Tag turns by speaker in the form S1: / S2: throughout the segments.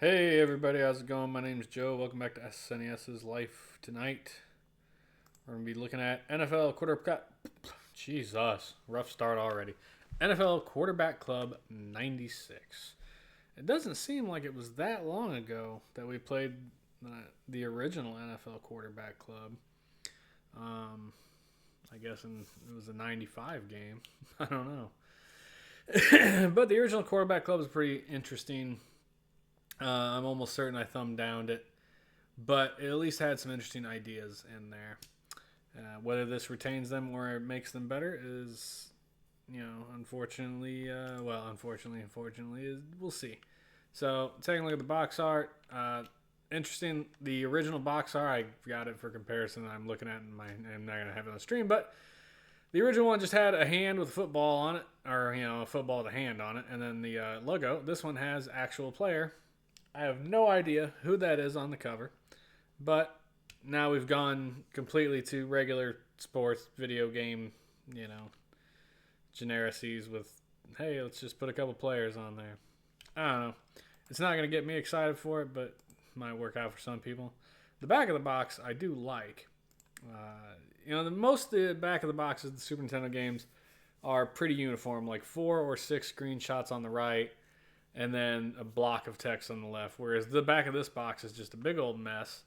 S1: Hey everybody, how's it going? My name's Joe. Welcome back to SNES's Life Tonight. We're going to be looking at NFL quarterback. Jesus, rough start already. NFL Quarterback Club 96. It doesn't seem like it was that long ago that we played the original NFL Quarterback Club. I guess it was a 95 game. I don't know. But the original Quarterback Club is pretty interesting. I'm almost certain I thumbed downed it, but it at least had some interesting ideas in there. Whether this retains them or makes them better is, unfortunately, we'll see. So, taking a look at the box art, interesting. The original box art, I got it for comparison. I'm looking at I'm not gonna have it on the stream, but the original one just had a hand with a football on it, or a football with a hand on it, and then the logo. This one has actual player. I have no idea who that is on the cover, but now we've gone completely to regular sports video game, genericies with, hey, let's just put a couple players on there. I don't know. It's not going to get me excited for it, but it might work out for some people. The back of the box I do like. Most of the back of the boxes, the Super Nintendo games, are pretty uniform, like 4 or 6 screenshots on the right, and then a block of text on the left, whereas the back of this box is just a big old mess.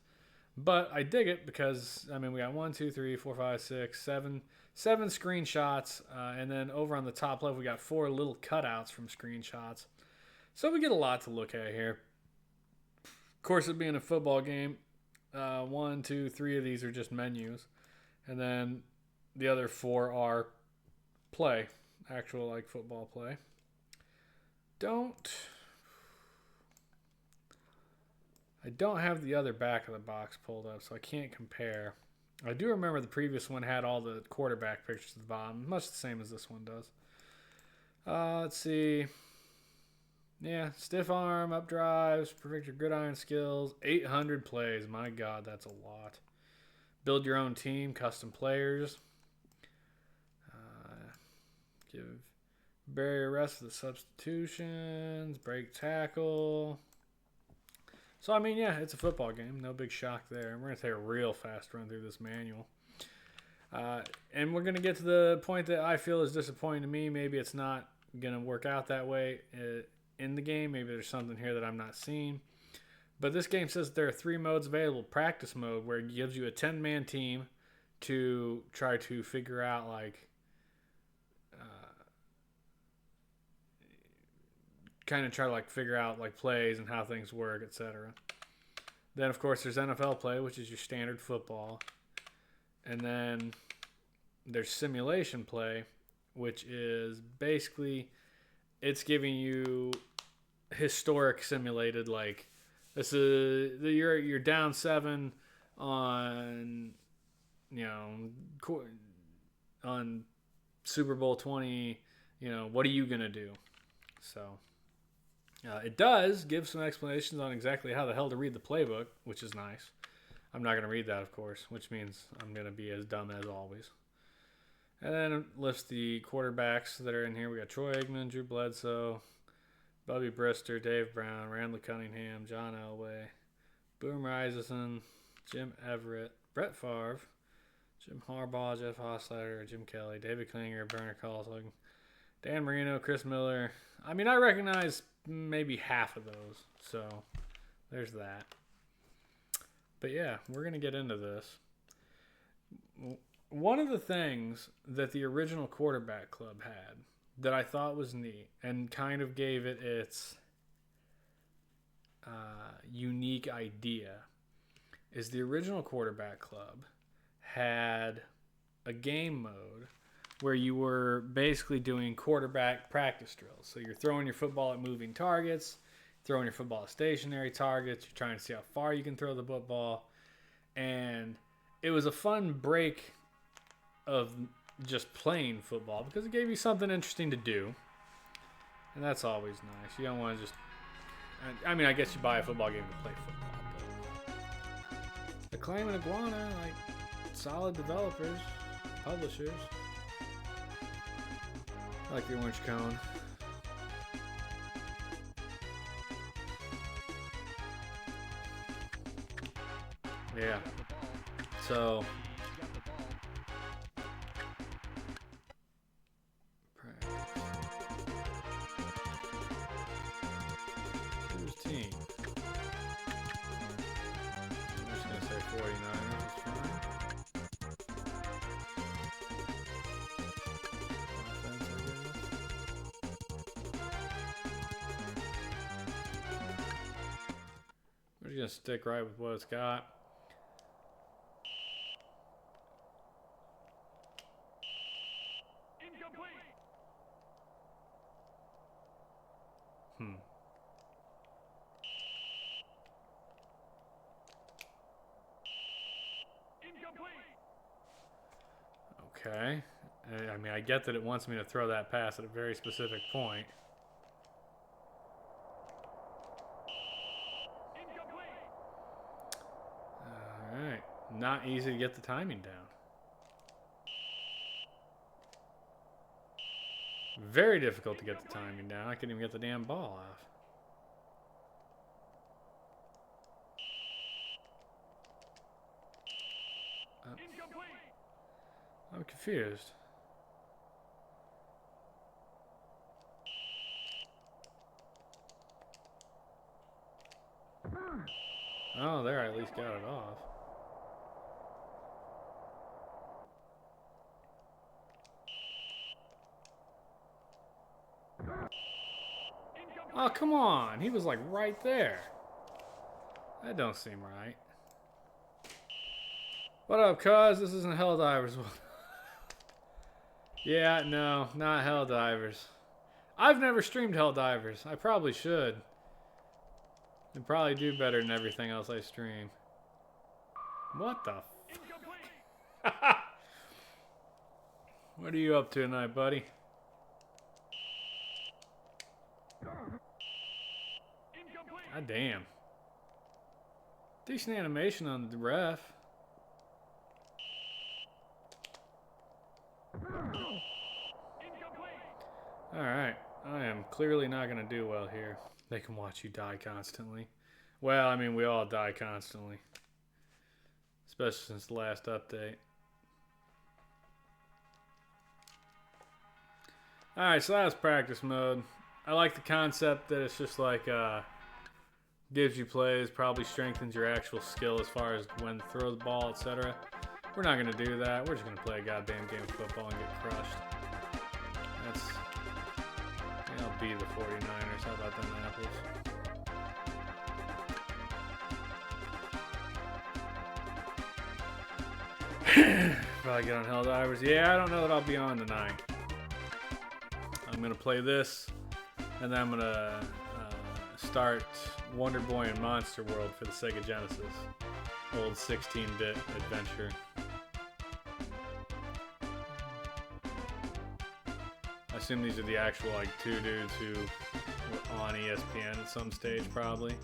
S1: But I dig it because, we got 1, 2, 3, 4, 5, 6, 7 screenshots, and then over on the top left, we got 4 little cutouts from screenshots. So we get a lot to look at here. Of course, it being a football game, 1, 2, 3 of these are just menus, and then the other 4 are play, actual football play. I don't have the other back of the box pulled up, so I can't compare. I do remember the previous one had all the quarterback pictures at the bottom, much the same as this one does. Let's see. Yeah, stiff arm, up drives, perfect your gridiron skills, 800 plays. My God, that's a lot. Build your own team, custom players. Give barrier rest for the substitutions, break tackle. So, it's a football game. No big shock there. We're going to take a real fast run through this manual. And we're going to get to the point that I feel is disappointing to me. Maybe it's not going to work out that way in the game. Maybe there's something here that I'm not seeing. But this game says there are 3 modes available. Practice mode, where it gives you a 10-man team to try to figure out, figure out plays and how things work, etc. Then, of course, there's NFL play, which is your standard football. And then there's simulation play, which is basically it's giving you historic simulated, this is you're down 7 on on Super Bowl 20. What are you gonna do? So. It does give some explanations on exactly how the hell to read the playbook, which is nice. I'm not going to read that, of course, which means I'm going to be as dumb as always. And then it lists the quarterbacks that are in here. We got Troy Aikman, Drew Bledsoe, Bubby Brister, Dave Brown, Randall Cunningham, John Elway, Boom Esiason, Jim Everett, Brett Favre, Jim Harbaugh, Jeff Hostetler, Jim Kelly, David Klinger, Bernard Colson, Dan Marino, Chris Miller. I recognize maybe half of those, so there's that. But yeah, we're going to get into this. One of the things that the original Quarterback Club had that I thought was neat and kind of gave it its unique idea is the original Quarterback Club had a game mode where you were basically doing quarterback practice drills. So you're throwing your football at moving targets, throwing your football at stationary targets. You're trying to see how far you can throw the football. And it was a fun break of just playing football because it gave you something interesting to do. And that's always nice. You don't want to just... I guess you buy a football game to play football. But Acclaim and Iguana, solid developers, publishers. I like the orange cone. Yeah. So. Who's team? I'm just gonna say 49ers is fine. Offense, I guess. We're just gonna stick right with what it's got. Okay. I mean, I get that it wants me to throw that pass at a very specific point. Alright. Not easy to get the timing down. Very difficult to get the timing down. I couldn't even get the damn ball off. I'm confused. Oh, there, I at least got it off. Oh, come on. He was like right there. That don't seem right. What up, cuz? This isn't Helldivers. Yeah, no, not Helldivers. I've never streamed Helldivers. I probably should. I'd probably do better than everything else I stream. What the f? What are you up to tonight, buddy? God damn. Decent animation on the ref. Alright. I am clearly not going to do well here. They can watch you die constantly. Well, I mean, we all die constantly. Especially since the last update. Alright, so that's practice mode. I like the concept that it's just like, gives you plays, probably strengthens your actual skill as far as when to throw the ball, etc. We're not going to do that. We're just going to play a goddamn game of football and get crushed. That's... I'll be the 49ers. How about them apples? Probably get on Helldivers. Yeah, I don't know that I'll be on tonight. I'm going to play this, and then I'm going to start Wonder Boy and Monster World for the Sega Genesis. Old 16-bit adventure. I assume these are the actual, like, two dudes who were on ESPN at some stage, probably.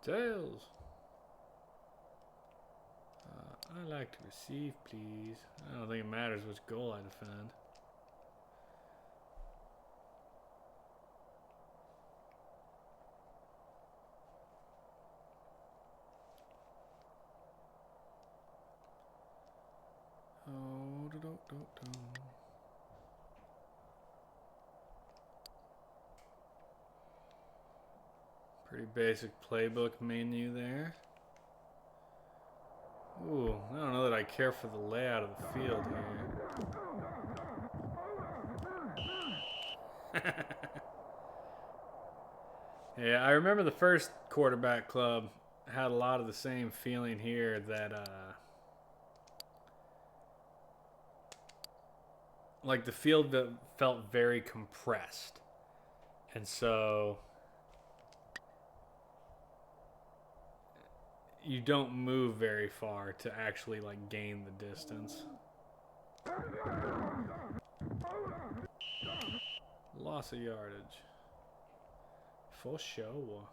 S1: Tails. I like to receive, please. I don't think it matters which goal I defend. Oh, pretty basic playbook menu there. Ooh, I don't know that I care for the layout of the field here. Yeah, I remember the first quarterback club had a lot of the same feeling here that, like the field felt very compressed. And so you don't move very far to actually like gain the distance. Loss of yardage. For sure.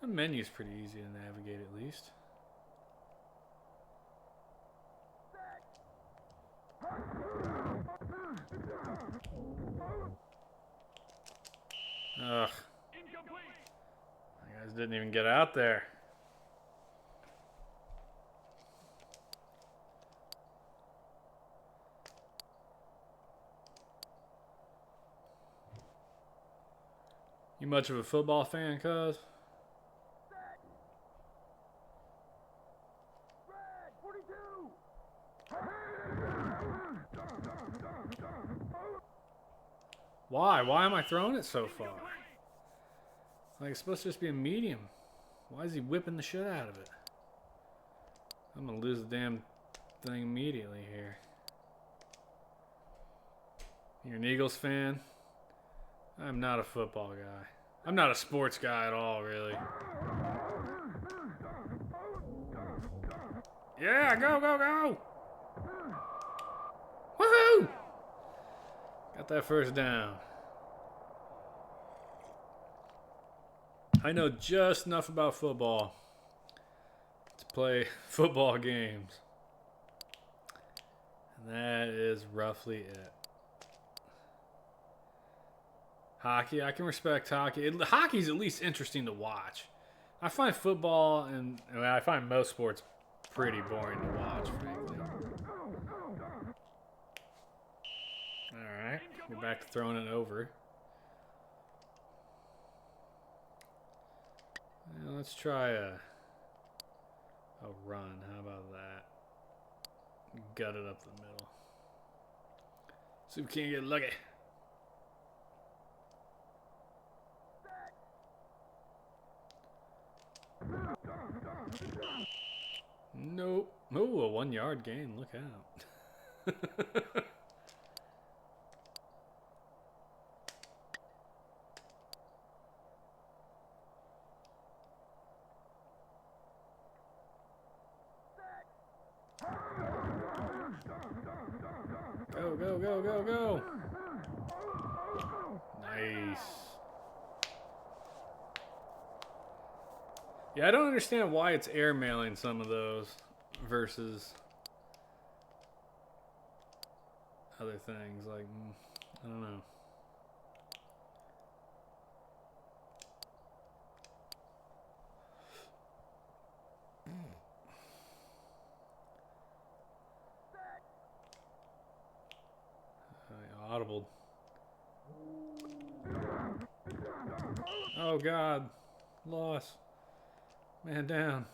S1: The menu's pretty easy to navigate at least. Ugh. You guys didn't even get out there. You much of a football fan, cuz? Why? Why am I throwing it so far? Like, it's supposed to just be a medium. Why is he whipping the shit out of it? I'm gonna lose the damn thing immediately here. You're an Eagles fan? I'm not a football guy. I'm not a sports guy at all, really. Yeah, go, go, go! Woohoo! Got that first down. I know just enough about football to play football games. And that is roughly it. Hockey, I can respect hockey. Hockey's at least interesting to watch. I find football and I find most sports pretty boring to watch, frankly. Alright, we're back to throwing it over. Now let's try a run. How about that? Gut it up the middle. See if we can't get lucky. Nope. Oh, a 1 yard gain. Look out. Go, go, go, go, go. Nice. Yeah, I don't understand why it's airmailing some of those versus other things. Like, I don't know. Audible. Oh God, loss. Man down.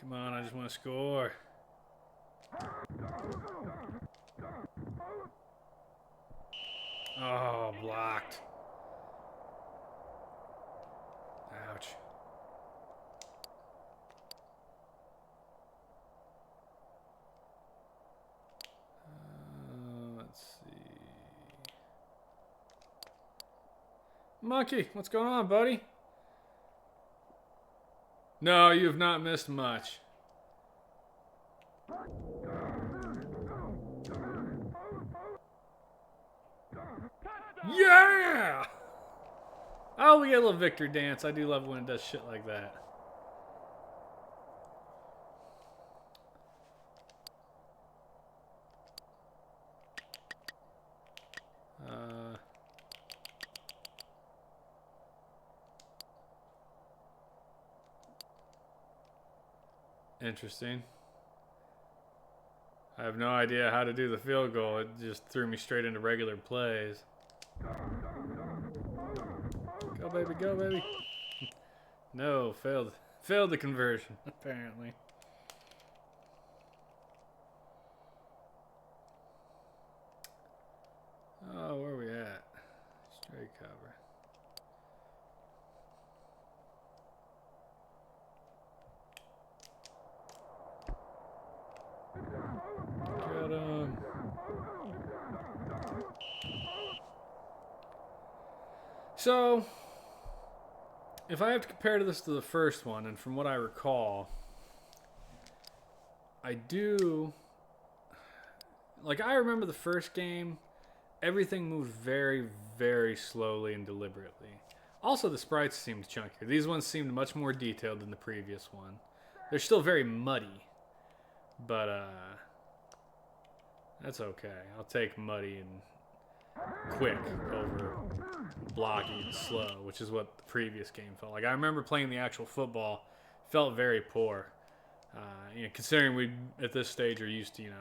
S1: Come on, I just want to score. Oh, blocked. Ouch. Let's see. Monkey, what's going on, buddy? No, you have not missed much. Yeah! Oh, we get a little victory dance. I do love when it does shit like that. Interesting. I have no idea how to do the field goal. It just threw me straight into regular plays. Go, baby, go, baby. No, failed. Failed the conversion, apparently. Oh, where are we at? Straight cover. Get him. So, if I have to compare this to the first one, and from what I recall, I do. Like, I remember the first game, everything moved very, very slowly and deliberately. Also, the sprites seemed chunkier. These ones seemed much more detailed than the previous one. They're still very muddy, but that's okay. I'll take muddy and quick over blocky and slow, which is what the previous game felt like. I remember playing the actual football, felt very poor. Considering we at this stage are used to,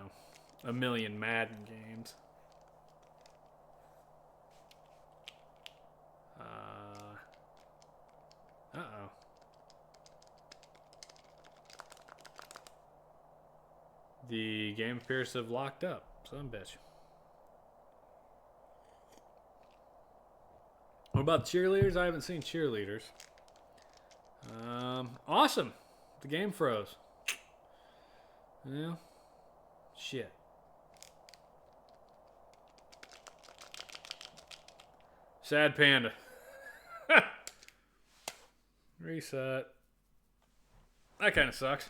S1: a million Madden games. Uh-oh. The game appears to have locked up. Son of a bitch. What about cheerleaders? I haven't seen cheerleaders. Awesome. The game froze. Yeah. Shit. Sad panda. Reset. That kind of sucks.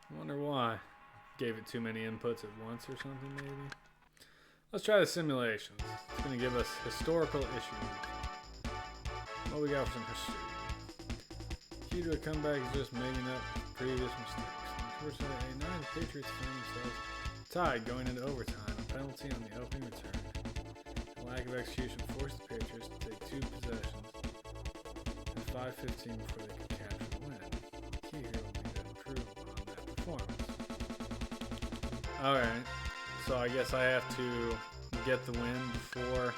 S1: I wonder why. Gave it too many inputs at once or something, maybe. Let's try the simulations. It's going to give us historical issues. What we got for some history? Key to a comeback is just making up previous mistakes. Unfortunately, a 9 Patriots found themselves tied going into overtime. A penalty on the opening return. A lack of execution forced the Patriots to take 2 possessions and 5:15 before they could capture the win. The key here will be to improve on that performance. Alright, so I guess I have to get the win before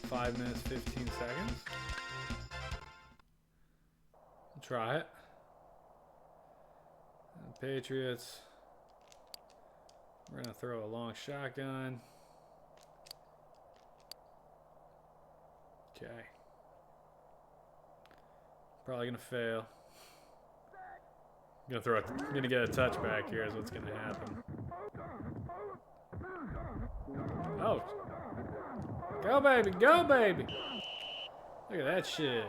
S1: 5 minutes 15 seconds. Try it. The Patriots. We're going to throw a long shotgun. Okay. Probably going to fail. Gonna get a touchback here is what's going to happen. Oh. Go, baby. Go, baby. Look at that shit.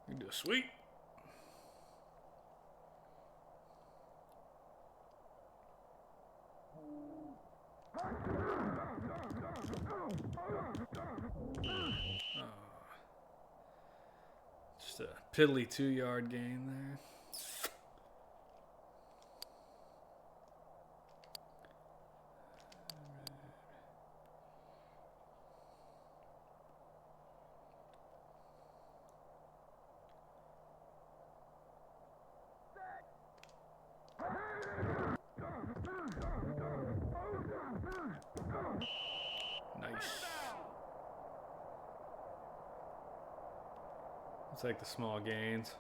S1: We can do a sweep. Just a piddly 2-yard gain there. Nice. Let's take the small gains.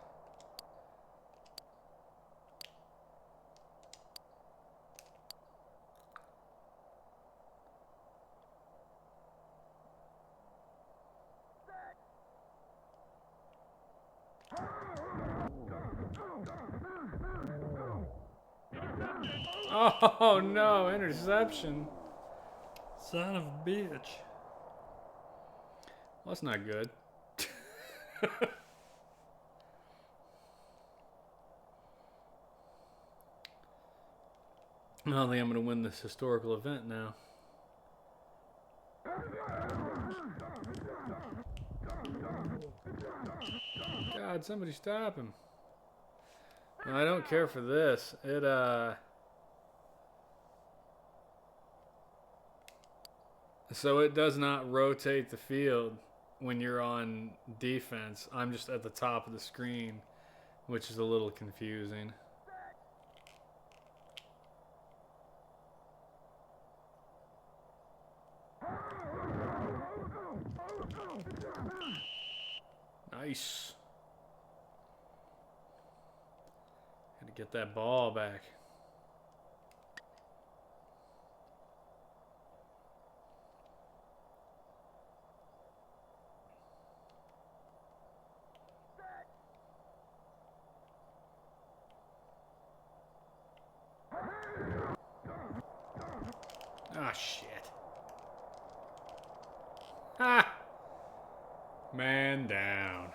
S1: Oh no, interception. Son of a bitch. Well, that's not good. I don't think I'm going to win this historical event now. God, somebody stop him. No, I don't care for this. So it does not rotate the field when you're on defense. I'm just at the top of the screen, which is a little confusing. Nice. Gotta get that ball back. Ah, shit. Ah! Man down.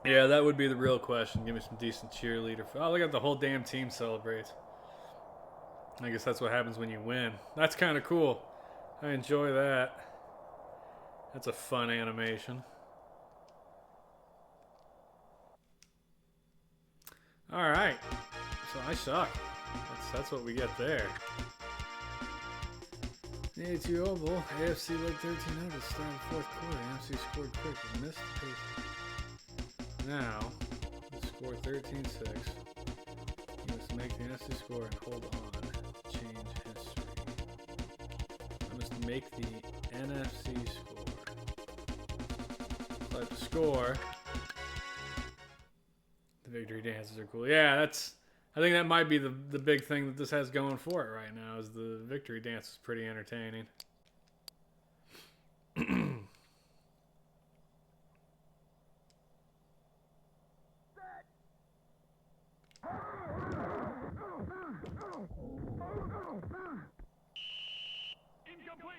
S1: Yeah, that would be the real question. Give me some decent cheerleader. Oh, look at the whole damn team celebrates. I guess that's what happens when you win. That's kind of cool. I enjoy that. That's a fun animation. All right. So I suck. That's what we get there. Yeah, it's your old bowl. AFC led 13-0 to start the fourth quarter. AFC scored quick and missed the pace. Now, the score 13-6. You must make the NFC score and hold on. Change history. I must make the NFC score. Select the score. The victory dances are cool. Yeah, I think that might be the big thing that this has going for it right now is the victory dance is pretty entertaining.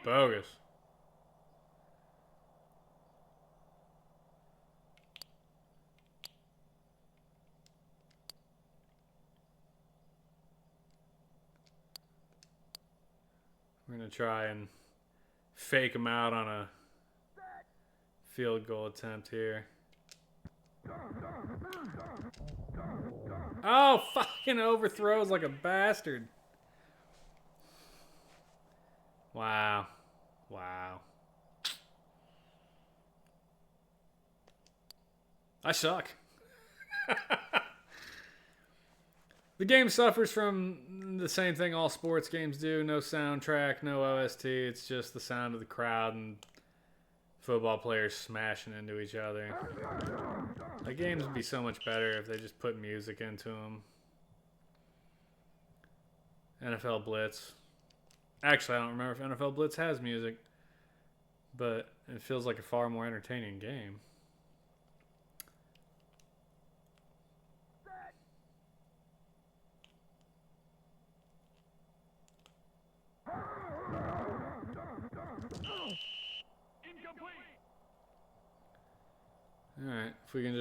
S1: Bogus. We're going to try and fake him out on a field goal attempt here. Oh, fucking overthrows like a bastard. Wow. Wow. I suck. The game suffers from the same thing all sports games do. No soundtrack, no OST. It's just the sound of the crowd and football players smashing into each other. The games would be so much better if they just put music into them. NFL Blitz. Actually, I don't remember if NFL Blitz has music, but it feels like a far more entertaining game. Alright, if we can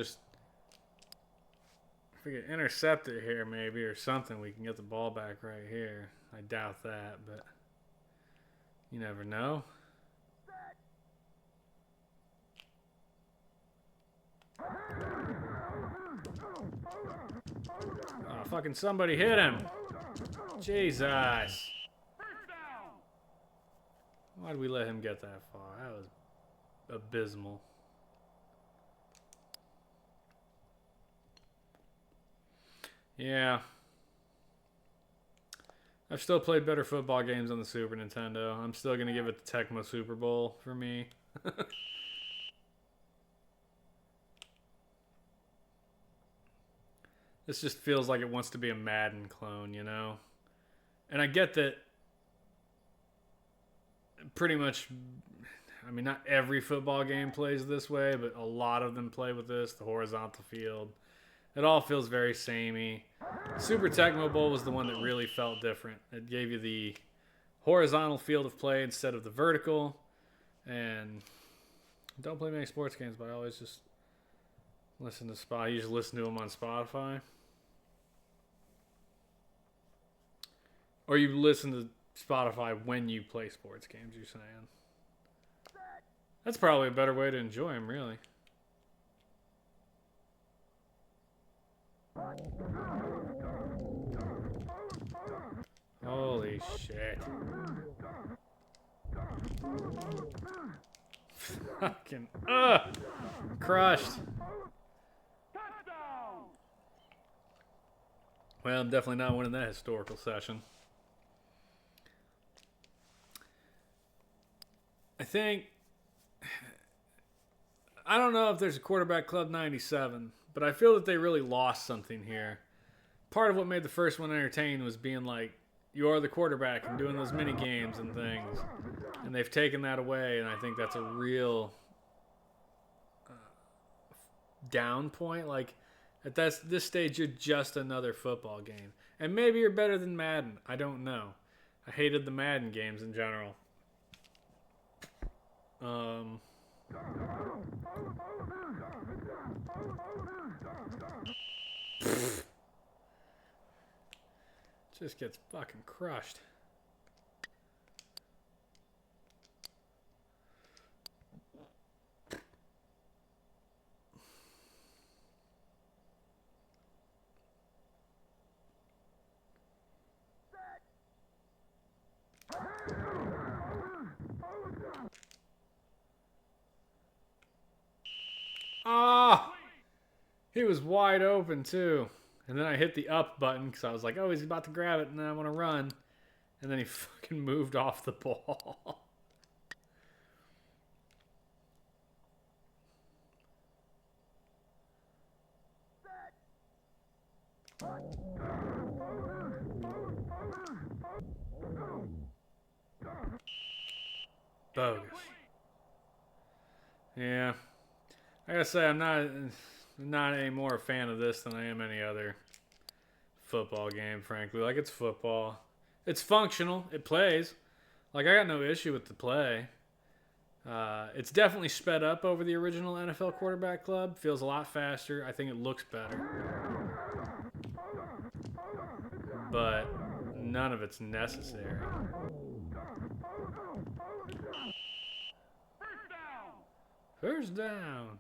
S1: intercept it here maybe or something, we can get the ball back right here. I doubt that, but you never know. Oh, fucking somebody hit him. Jesus. Why did we let him get that far? That was abysmal. Yeah. I've still played better football games on the Super Nintendo. I'm still going to give it the Tecmo Super Bowl for me. This just feels like it wants to be a Madden clone, you know? And I get that pretty much, I mean, not every football game plays this way, but a lot of them play with this, the horizontal field. It all feels very samey. Super Tecmo Bowl was the one that really felt different. It gave you the horizontal field of play instead of the vertical. And don't play many sports games, but I always just listen to Spotify. I usually listen to them on Spotify. Or you listen to Spotify when you play sports games, you're saying. That's probably a better way to enjoy them, really. Holy shit. Fucking, crushed. Well, I'm definitely not winning that historical session. I don't know if there's a Quarterback Club 97, but I feel that they really lost something here. Part of what made the first one entertaining was being like, you are the quarterback and doing those mini games and things. And they've taken that away, and I think that's a real down point. Like, At this stage, you're just another football game. And maybe you're better than Madden. I don't know. I hated the Madden games in general. Just gets fucking crushed. Ah! He was wide open, too. And then I hit the up button because I was like, oh, he's about to grab it, and then I want to run. And then he fucking moved off the ball. Bogus. Yeah. I gotta say, I'm not any more a fan of this than I am any other football game, frankly. Like, it's football. It's functional. It plays. Like, I got no issue with the play. It's definitely sped up over the original NFL Quarterback Club. Feels a lot faster. I think it looks better. But none of it's necessary. First down.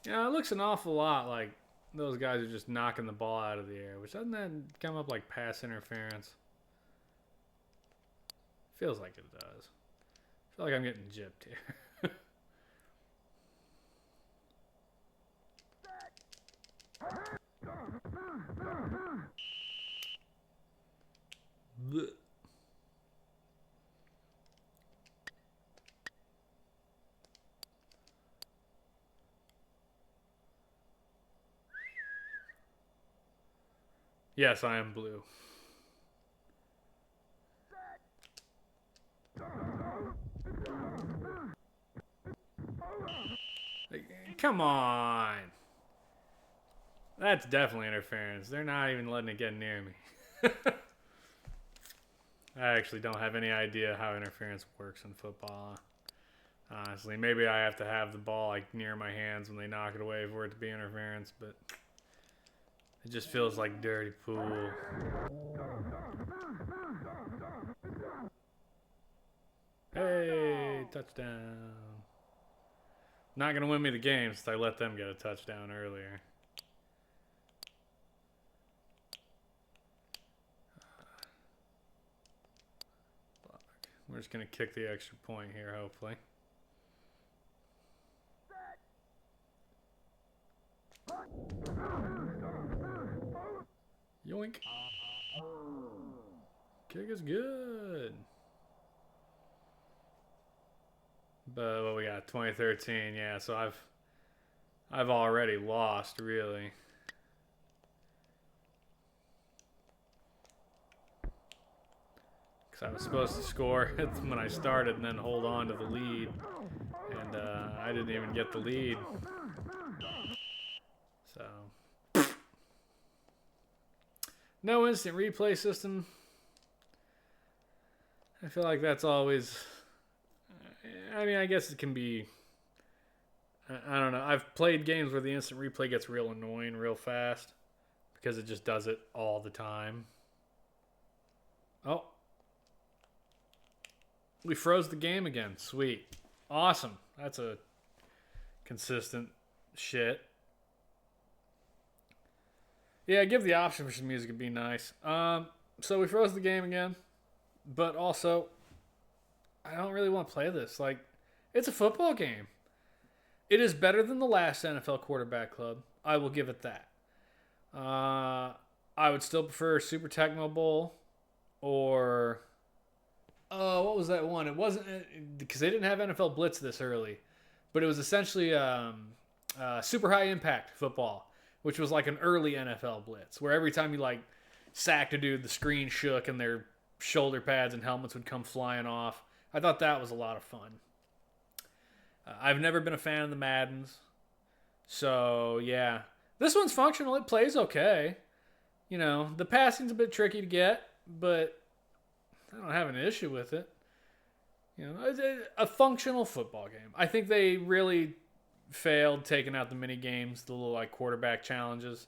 S1: Yeah, it looks an awful lot like those guys are just knocking the ball out of the air, which doesn't that come up like pass interference? Feels like it does. I feel like I'm getting gypped here. Blech. Yes, I am blue. Come on. That's definitely interference. They're not even letting it get near me. I actually don't have any idea how interference works in football. Honestly, maybe I have to have the ball like near my hands when they knock it away for it to be interference, but it just feels like dirty pool. Hey, touchdown. Not going to win me the game since I let them get a touchdown earlier. We're just going to kick the extra point here, hopefully. Yoink. Kick is good. But what we got? 2013. Yeah, so I've already lost, really. Because I was supposed to score when I started and then hold on to the lead. And I didn't even get the lead. So, no instant replay system. I feel like that's always... I mean, I guess it can be... I don't know. I've played games where the instant replay gets real annoying real fast. Because it just does it all the time. Oh. We froze the game again. Sweet. Awesome. That's a consistent shit. Yeah, give the option for some music. It'd be nice. So we froze the game again. But also, I don't really want to play this. Like, it's a football game. It is better than the last NFL Quarterback Club. I will give it that. I would still prefer Super Tecmo Bowl or oh, what was that one? It wasn't because they didn't have NFL Blitz this early, but it was essentially super high impact football, which was like an early NFL Blitz, where every time you like sacked a dude, the screen shook and their shoulder pads and helmets would come flying off. I thought that was a lot of fun. I've never been a fan of the Maddens, so yeah, this one's functional. It plays okay. You know, the passing's a bit tricky to get, but I don't have an issue with it. You know, it's a functional football game. I think they really failed taking out the mini games, the little like quarterback challenges.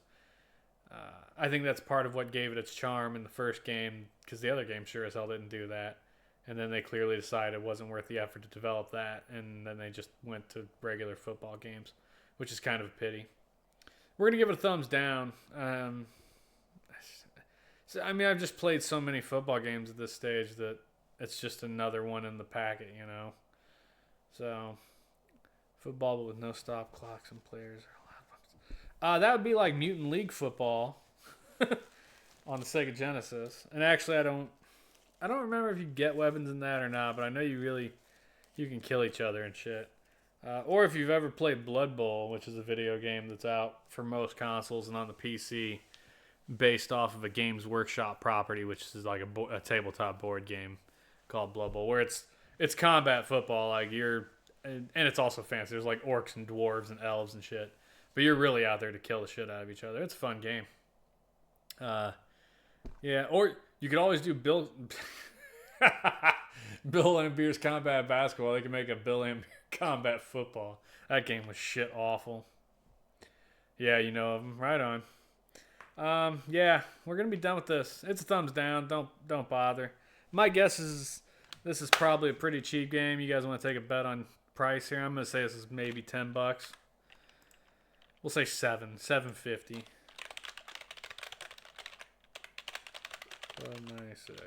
S1: I think that's part of what gave it its charm in the first game, because the other game sure as hell didn't do that. And then they clearly decided it wasn't worth the effort to develop that, and then they just went to regular football games, which is kind of a pity. We're going to give it a thumbs down. I mean, I've just played so many football games at this stage that it's just another one in the packet, you know. So, football but with no stop clocks and players. That would be like Mutant League football on the Sega Genesis. And actually, I don't remember if you get weapons in that or not, but I know you can kill each other and shit. Or if you've ever played Blood Bowl, which is a video game that's out for most consoles and on the PC, based off of a Games Workshop property, which is like a tabletop board game called Blood Bowl, where it's combat football. Like and it's also fancy. There's like orcs and dwarves and elves and shit, but you're really out there to kill the shit out of each other. It's a fun game. Yeah, or you could always do Bill Laimbeer's Combat Basketball. They can make a Bill Laimbeer Combat Football. That game was shit awful. Yeah, you know of them. Right on. Yeah, we're gonna be done with this. It's a thumbs down. Don't bother. My guess is this is probably a pretty cheap game. You guys want to take a bet on price here? I'm gonna say this is maybe $10. We'll say $7.50. 12.96.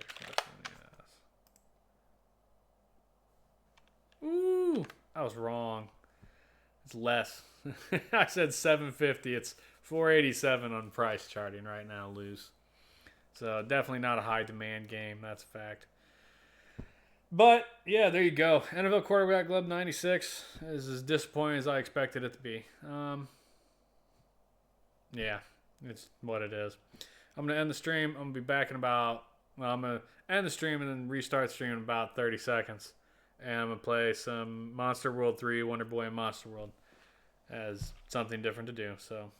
S1: Ooh, I was wrong. It's less. I said $7.50. It's $4.87 on price charting right now, loose. So definitely not a high demand game. That's a fact. But yeah, there you go. NFL Quarterback Club 96 is as disappointing as I expected it to be. Yeah, it's what it is. I'm going to end the stream. I'm going to be back in about, well, I'm going to end the stream and then restart the stream in about 30 seconds. And I'm going to play some Monster World 3, Wonder Boy and Monster World as something different to do. So